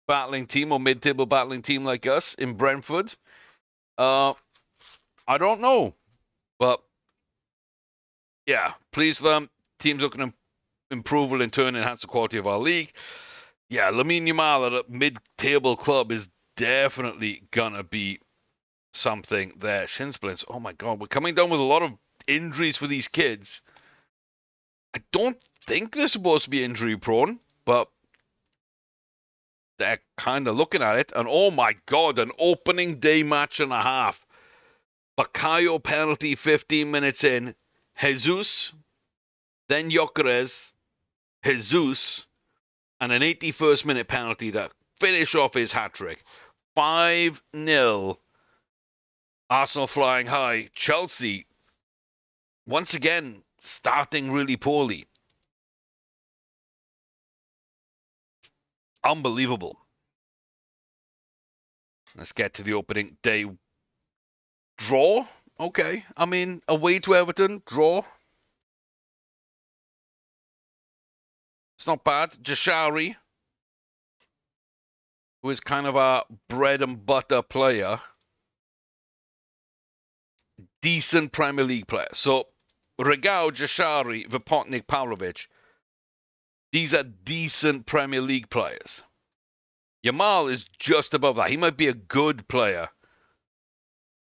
battling team or mid-table battling team like us in Brentford. I don't know. But yeah, please them. Teams looking to improve will in turn enhance the quality of our league. Yeah, Lamine Yamal at a mid-table club is definitely gonna be something there. Shin splints. Oh my god, we're coming down with a lot of injuries for these kids. I don't think they're supposed to be injury prone, but they're kind of looking at it. And oh my god, an opening day match and a half. Bacayo penalty 15 minutes in. Jesus, then Gyökeres, Jesus, and an 81st minute penalty to finish off his hat trick. 5-0. Arsenal flying high. Chelsea, once again, starting really poorly. Unbelievable. Let's get to the opening day draw. Okay. I mean, away to Everton, draw. It's not bad. Jashari, who is kind of a bread and butter player. Decent Premier League player. So, Regao, Jashari, Vipotnik, Pavlovic. These are decent Premier League players. Yamal is just above that. He might be a good player.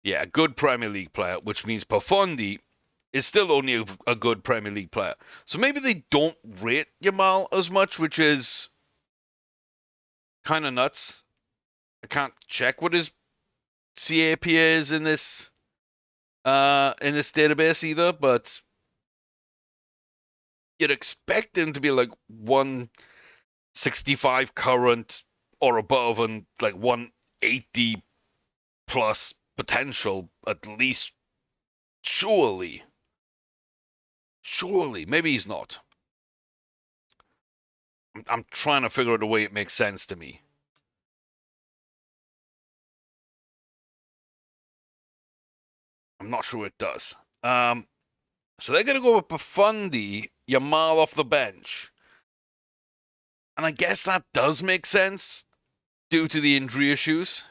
Yeah, a good Premier League player, which means Profondi is still only a good Premier League player. So maybe they don't rate Yamal as much, which is kind of nuts. I can't check what his CAP is in this database either, but you'd expect him to be like 165 current or above and like 180 plus potential at least. Surely. Maybe he's not. I'm trying to figure out a way it makes sense to me. I'm not sure it does. So they're going to go with Profundi, Yamal off the bench. And I guess that does make sense due to the injury issues.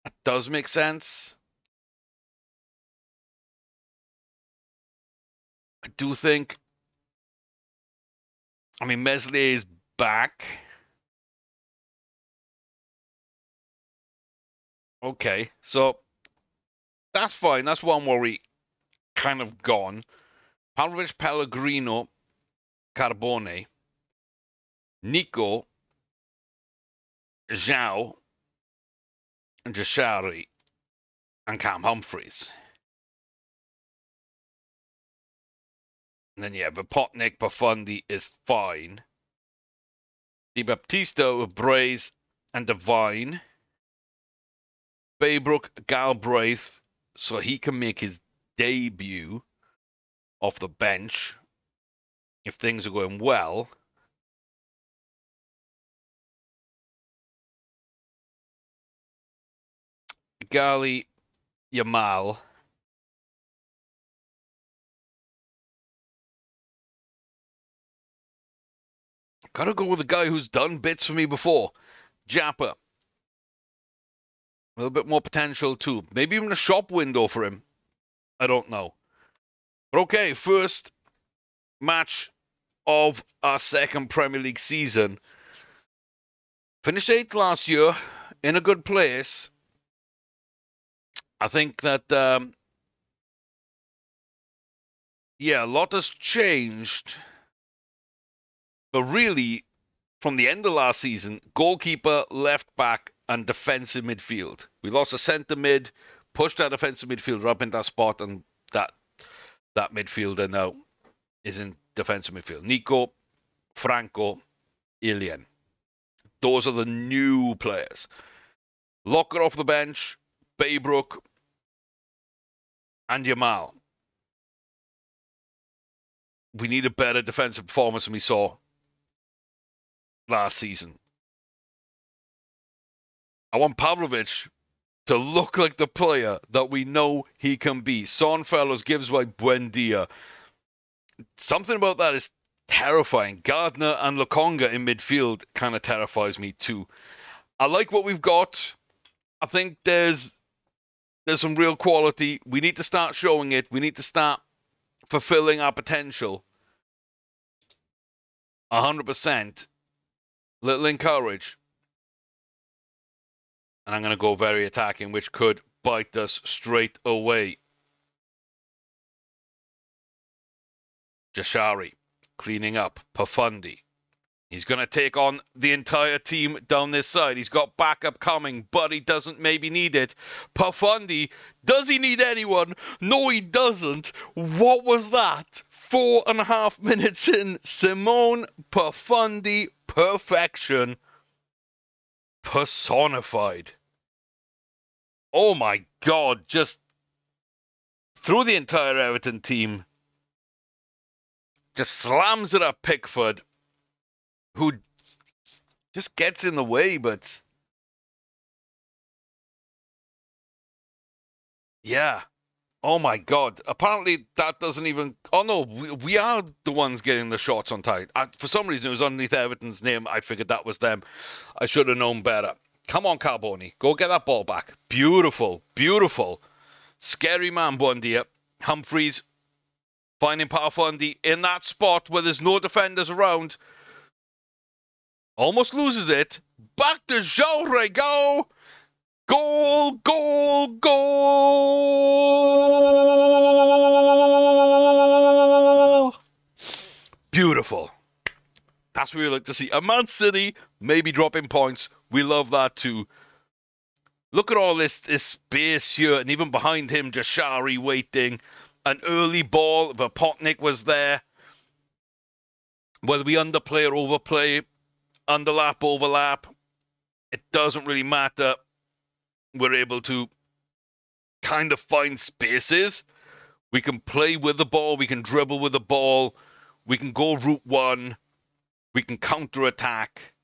That does make sense. I do think... I mean, Meslier is back. Okay, so that's fine. That's one worry kind of gone. Pavlovic, Pellegrino, Carbone, Nico, Zhao, Jashari, and Cam Humphreys. And then, yeah, Vipotnik, Profundi is fine. Di Baptista with Braze and Divine. Baybrook, Galbraith, so he can make his debut off the bench if things are going well. Gali, Yamal. Gotta go with the guy who's done bits for me before. Jappa. A little bit more potential too. Maybe even a shop window for him. I don't know. But okay, first match of our second Premier League season. Finished 8th last year, in a good place. I think that, yeah, a lot has changed. But really, from the end of last season, goalkeeper, left back, and defensive midfield. We lost a centre mid, pushed our defensive midfielder up in that spot, and that midfielder now is in defensive midfield. Nico, Franco, Ilian. Those are the new players. Locker off the bench, Baybrook, and Yamal. We need a better defensive performance than we saw last season. I want Pavlovic to look like the player that we know he can be. Sonfellows gives away Buendia. Something about that is terrifying. Gardner and Lokonga in midfield kind of terrifies me too. I like what we've got. I think there's some real quality. We need to start showing it. We need to start fulfilling our potential. 100%. Little encourage. And I'm going to go very attacking, which could bite us straight away. Jashari cleaning up. Pafundi. He's going to take on the entire team down this side. He's got backup coming, but he doesn't maybe need it. Pafundi, does he need anyone? No, he doesn't. What was that? 4.5 minutes in. Simone Pafundi, perfection personified. Oh my God, just through the entire Everton team. Just slams it at Pickford, who just gets in the way, but yeah. Oh my God. Apparently that doesn't even... Oh no, we are the ones getting the shots on target. For some reason it was underneath Everton's name. I figured that was them. I should have known better. Come on, Carboni. Go get that ball back. Beautiful. Beautiful. Scary man, Buendia. Humphreys finding Pafundi in that spot where there's no defenders around. Almost loses it. Back to Joe go. Goal, goal, goal! Beautiful. That's what we like to see. A Man City maybe dropping points. We love that too. Look at all this space here, and even behind him, Jashari waiting. An early ball. Vapotnik was there. Whether we underplay or overplay, underlap, overlap, it doesn't really matter. We're able to kind of find spaces. We can play with the ball. We can dribble with the ball. We can go route one. We can counter-attack.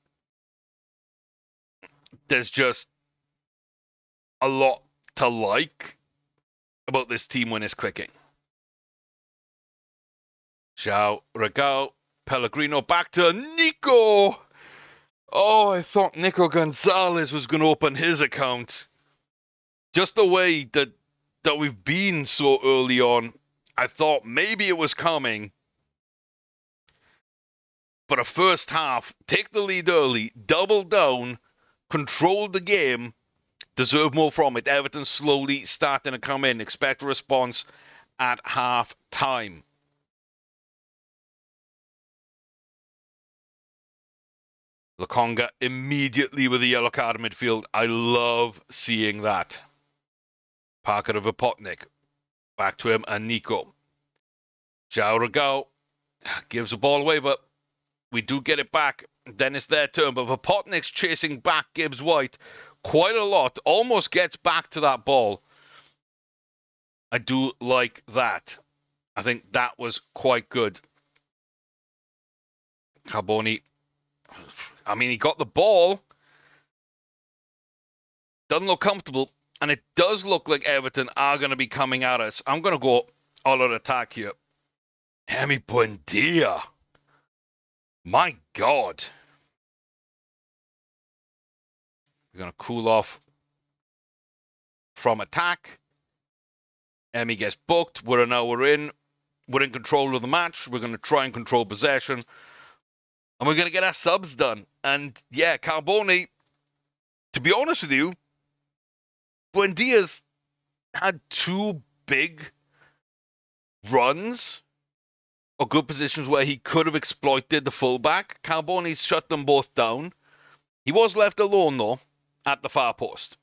There's just a lot to like about this team when it's clicking. João Regal, Pellegrino, back to Nico. Oh, I thought Nico Gonzalez was going to open his account. Just the way that we've been so early on, I thought maybe it was coming. But a first half, take the lead early, double down, control the game, deserve more from it. Everton slowly starting to come in. Expect a response at half time. Lokonga immediately with the yellow card in midfield. I love seeing that. Parker to Vapotnik. Back to him and Nico. João Regal gives the ball away, but we do get it back. Then it's their turn. But Vapotnik's chasing back Gibbs White quite a lot. Almost gets back to that ball. I do like that. I think that was quite good. Carboni. I mean, he got the ball. Doesn't look comfortable. And it does look like Everton are going to be coming at us. I'm going to go all out attack here. Emi Buendia. My God. We're going to cool off from attack. Emi gets booked. We're in control of the match. We're going to try and control possession. And we're going to get our subs done. And yeah, Carboni, to be honest with you, Buendia's had two big runs or good positions where he could have exploited the fullback. Carboni's shut them both down. He was left alone, though, at the far post.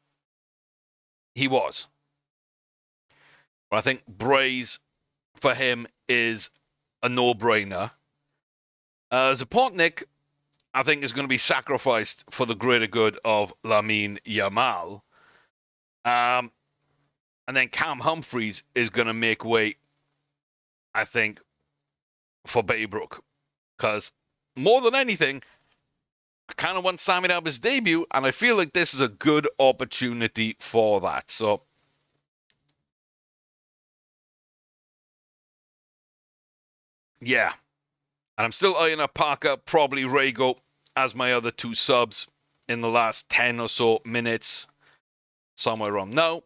He was. But I think Braze, for him, is a no-brainer. Zapotnik, I think, is going to be sacrificed for the greater good of Lamine Yamal. And then Cam Humphreys is going to make way, I think, for Baybrook. Because more than anything, I kind of want Sammy to have his debut, and I feel like this is a good opportunity for that. So, yeah. And I'm still eyeing up Parker, probably Rego, as my other two subs in the last 10 or so minutes. Somewhere around now,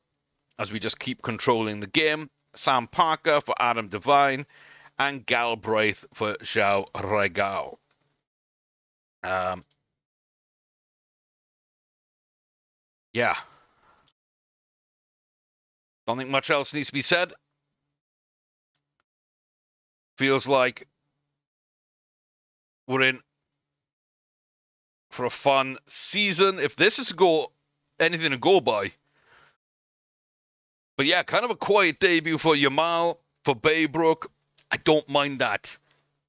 as we just keep controlling the game. Sam Parker for Adam Devine, and Galbraith for João Regal. Yeah. Don't think much else needs to be said. Feels like we're in for a fun season. If this is anything to go by. But yeah, kind of a quiet debut for Yamal, for Baybrook. I don't mind that.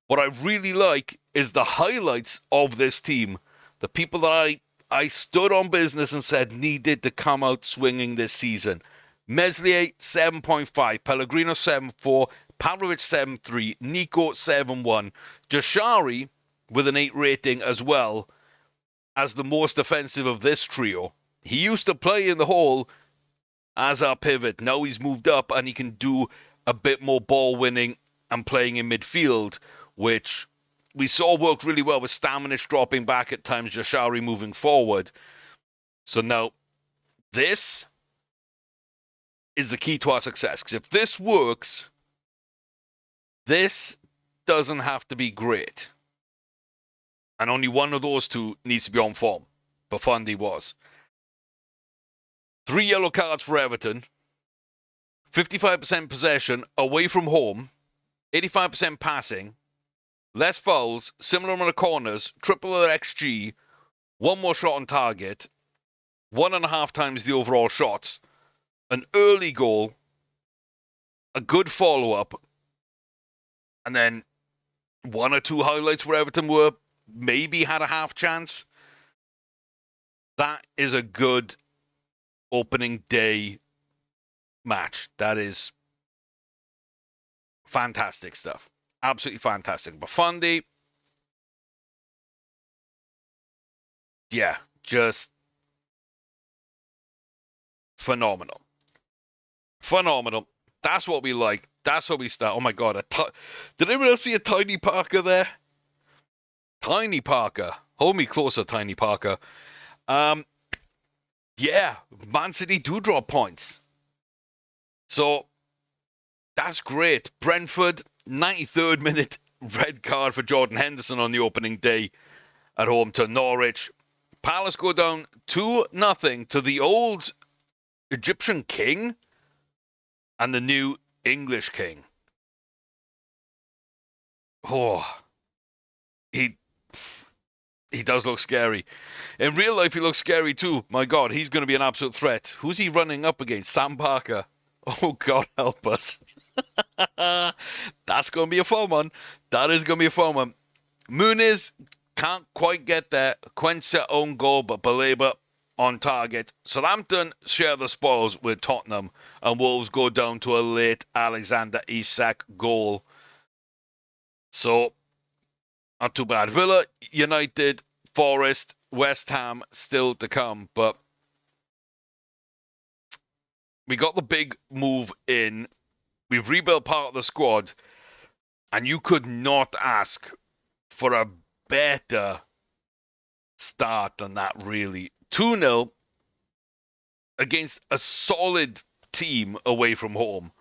What I really like is the highlights of this team. The people that I stood on business and said needed to come out swinging this season. Meslier, 7.5. Pellegrino, 7.4. Pavlovic, 7.3. Nico, 7.1. Jashari, with an 8 rating as well, as the most offensive of this trio. He used to play in the hole as our pivot. Now he's moved up and he can do a bit more ball winning and playing in midfield, which we saw work really well with Stamenic dropping back at times, Jashari moving forward. So now, this is the key to our success. Because if this works, this doesn't have to be great. And only one of those two needs to be on form. Buffon was. 3 yellow cards for Everton. 55% possession away from home. 85% passing. Less fouls, similar amount of corners, triple their XG, 1 more shot on target, 1.5 times the overall shots, an early goal, a good follow-up, and then 1 or 2 highlights where Everton were maybe had a half chance. That is a good opening day match. That is fantastic stuff. Absolutely fantastic. Buffon, yeah, just phenomenal. Phenomenal. That's what we like. That's what we start. Oh my God. Did anyone else see a Tiny Parker there? Tiny Parker. Hold me closer, Tiny Parker. Yeah, Man City do drop points. So, that's great. Brentford, 93rd minute red card for Jordan Henderson on the opening day at home to Norwich. Palace go down 2-0 to the old Egyptian king and the new English king. Oh, he does look scary. In real life, he looks scary too. My God, he's going to be an absolute threat. Who's he running up against? Sam Parker. Oh, God help us. That's going to be a fun one. That is going to be a fun one. Muniz can't quite get there. Quencher own goal, but Baleba on target. Southampton share the spoils with Tottenham, and Wolves go down to a late Alexander Isak goal. So, not too bad. Villa, United, Forest, West Ham still to come, but we got the big move in. We've rebuilt part of the squad, and you could not ask for a better start than that, really. 2-0 against a solid team away from home.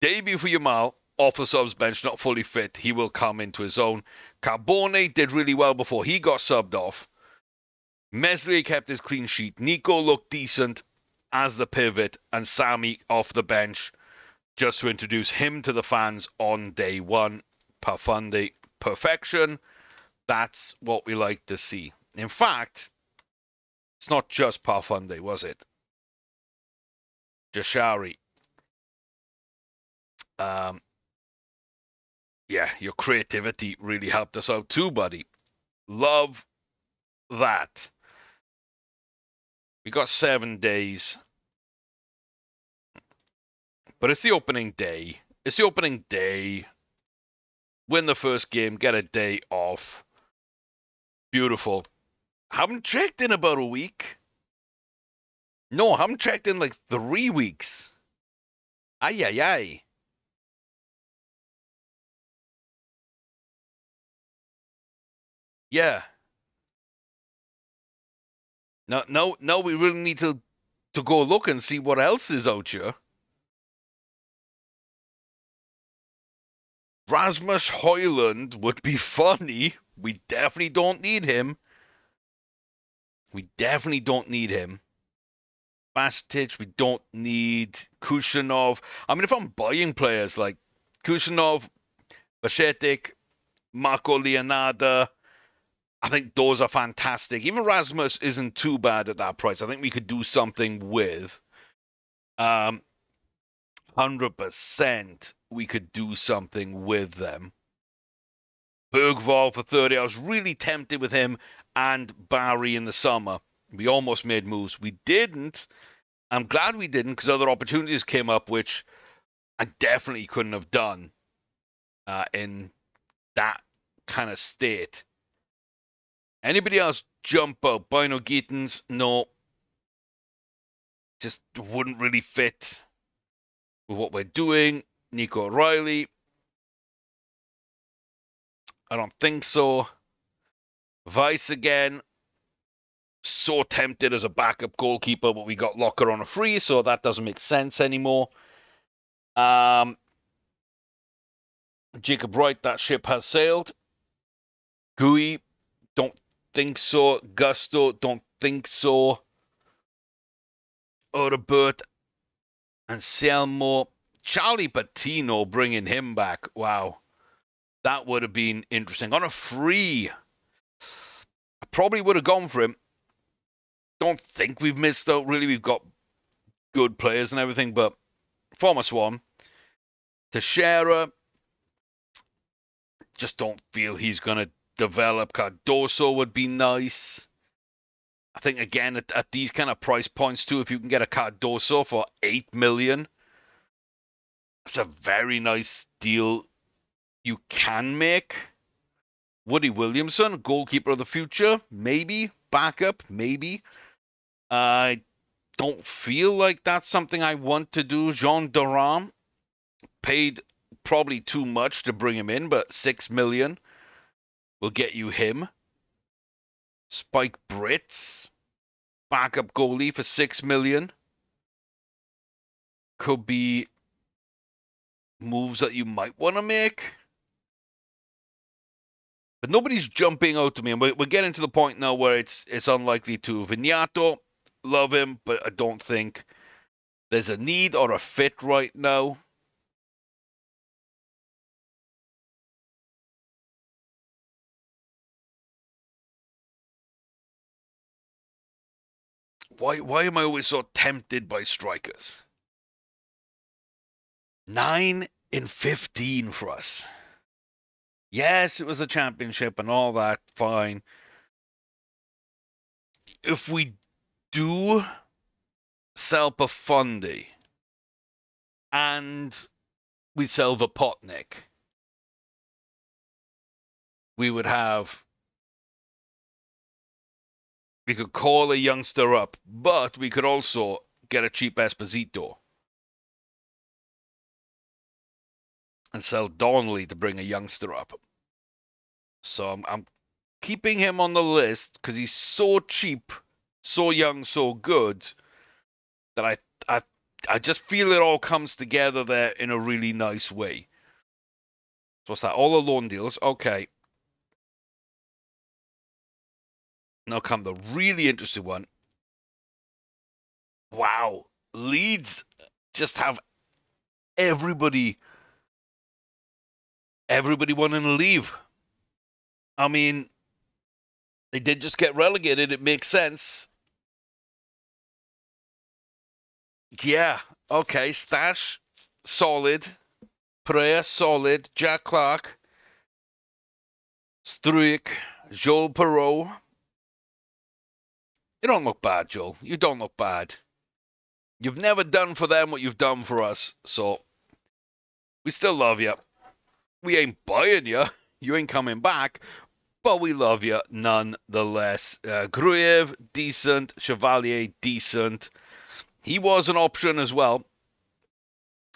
Debut for Yamal, off the subs bench, not fully fit. He will come into his own. Carbone did really well before he got subbed off. Meslier kept his clean sheet. Nico looked decent as the pivot, and Sami off the bench just to introduce him to the fans on day one. Parfunde perfection. That's what we like to see. In fact, it's not just Parfunde, was it? Jashari. Yeah, your creativity really helped us out too, buddy. Love that. We got 7 days. But it's the opening day. It's the opening day. Win the first game, get a day off. Beautiful. Haven't checked in about a week. No, haven't checked in like 3 weeks. Ay, ay, ay. Yeah. Now we really need to go look and see what else is out here. Rasmus Højlund would be funny. We definitely don't need him. We definitely don't need him. Bastic, we don't need Kushanov. I mean, if I'm buying players like Kushanov, Bacetic, Marco Leonardo, I think those are fantastic. Even Rasmus isn't too bad at that price. I think we could do something with. 100% we could do something with them. Bergvall for 30. I was really tempted with him and Barry in the summer. We almost made moves. We didn't. I'm glad we didn't because other opportunities came up, which I definitely couldn't have done in that kind of state. Anybody else jump out? Bino Gittens? No. Just wouldn't really fit with what we're doing. Nico O'Reilly? I don't think so. Vice again. So tempted as a backup goalkeeper, but we got Locker on a free, so that doesn't make sense anymore. Jacob Wright, that ship has sailed. Gui, don't think so. Gusto, don't think so. Odebert, Anselmo. Charlie Patino, bringing him back. Wow. That would have been interesting. On a free, I probably would have gone for him. Don't think we've missed out, really. We've got good players and everything, but former Swan. Teixeira, just don't feel he's going to develop. Cardoso would be nice. I think, again, at these kind of price points, too, if you can get a Cardoso for 8 million, that's a very nice deal you can make. Woody Williamson, goalkeeper of the future, maybe. Backup, maybe. I don't feel like that's something I want to do. Jean Durand, paid probably too much to bring him in, but 6 million will get you him. Spike Brits, backup goalie for 6 million. Could be moves that you might want to make. But nobody's jumping out to me, and we're getting to the point now where it's unlikely to. Vignato, love him, but I don't think there's a need or a fit right now. Why am I always so tempted by strikers? 9 in 15 for us. Yes, it was the championship and all that, fine. If we do sell Pafundi and we sell Vopotnik, we would have... We could call a youngster up, but we could also get a cheap Esposito and sell Donnelly to bring a youngster up. So I'm keeping him on the list because he's so cheap, so young, so good that I just feel it all comes together there in a really nice way. So what's that? All the loan deals. Okay. Now come the really interesting one. Wow. Leeds just have everybody wanting to leave. I mean, they did just get relegated. It makes sense. Yeah. Okay. Stash, solid. Pereira, solid. Jack Clark. Struik. Joel Perot. You don't look bad, Joel. You don't look bad. You've never done for them what you've done for us, so we still love you. We ain't buying you. You ain't coming back, but we love you nonetheless. Gruev, decent. Chevalier, decent. He was an option as well.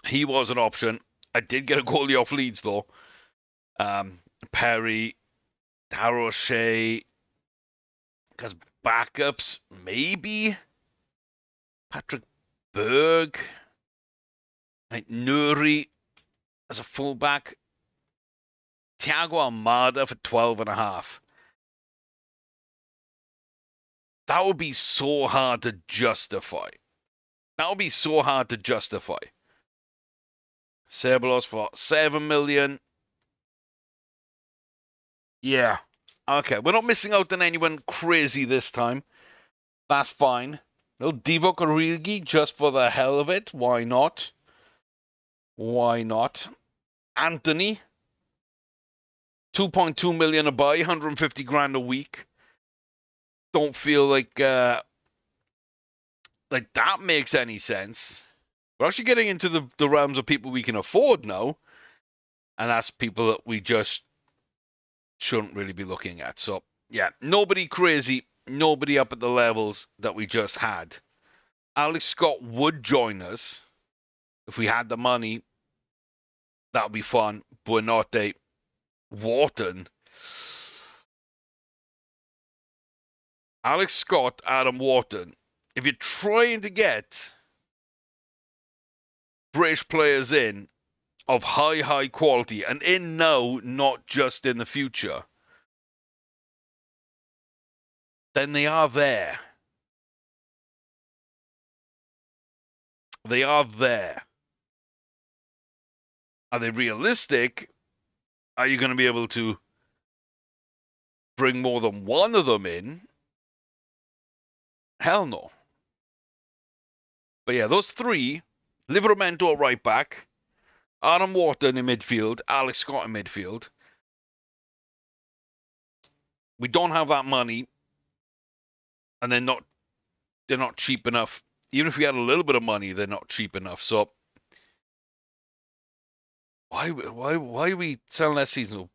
He was an option. I did get a goalie off Leeds, though. Perry, Darroche, because backups, maybe. Patrick Berg. Nuri as a fullback. Thiago Almada for 12.5. That would be so hard to justify. That would be so hard to justify. Ceballos for 7 million. Yeah. Okay, we're not missing out on anyone crazy this time. That's fine. Little Divock Origi just for the hell of it. Why not? Why not? Anthony. 2.2 million a buy, 150 grand a week. Don't feel like that makes any sense. We're actually getting into the realms of people we can afford now. And that's people that we just shouldn't really be looking at. So, yeah, nobody crazy, nobody up at the levels that we just had. Alex Scott would join us if we had the money. That would be fun. Buonanotte. Wharton. Alex Scott, Adam Wharton. If you're trying to get British players in of high quality, and in now, not just in the future, then they are there. They are there. Are they realistic? Are you going to be able to bring more than one of them in? Hell no. But yeah, those three, Livramento at right back, Adam Wharton in midfield, Alex Scott in midfield. We don't have that money, and they're not cheap enough. Even if we had a little bit of money, they're not cheap enough. So why are we selling that season?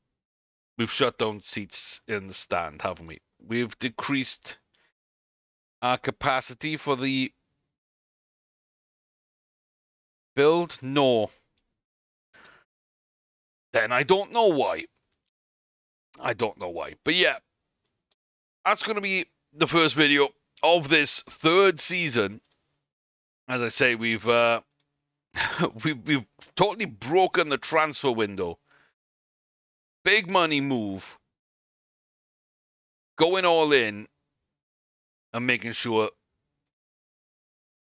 We've shut down seats in the stand, haven't we? We've decreased our capacity for the build? No. Then I don't know why. I don't know why. But yeah, that's going to be the first video of this third season. As I say, we've we've totally broken the transfer window. Big money move. Going all in and making sure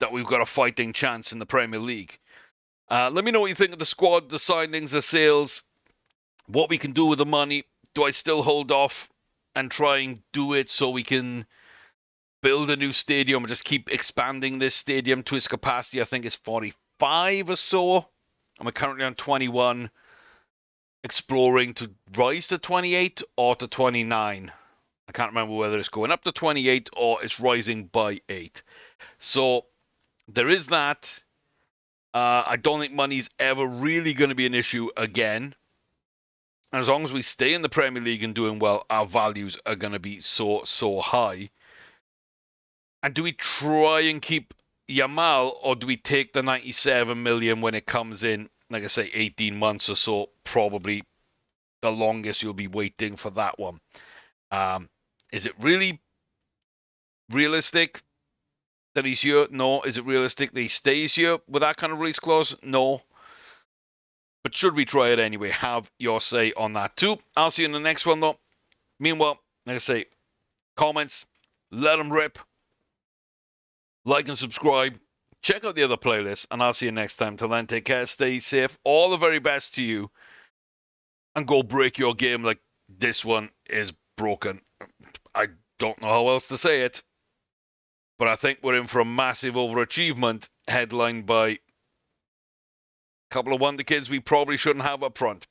that we've got a fighting chance in the Premier League. Let me know what you think of the squad, the signings, the sales, what we can do with the money. Do I still hold off and try and do it so we can build a new stadium and just keep expanding this stadium to its capacity? I think it's 45 or so. And we're currently on 21, exploring to rise to 28 or to 29. I can't remember whether it's going up to 28 or it's rising by 8. So there is that. I don't think money's ever really going to be an issue again. And as long as we stay in the Premier League and doing well, our values are going to be so high. And do we try and keep Yamal, or do we take the 97 million when it comes in? Like I say, 18 months or so, probably the longest you'll be waiting for that one. Is it really realistic that he's here? No. Is it realistic that he stays here with that kind of release clause? No. But should we try it anyway? Have your say on that too. I'll see you in the next one though. Meanwhile, like I say, comments, let them rip. Like and subscribe. Check out the other playlists, and I'll see you next time. Till then, take care, stay safe. All the very best to you. And go break your game like this one is broken. I don't know how else to say it. But I think we're in for a massive overachievement, headlined by a couple of wonder kids we probably shouldn't have up front.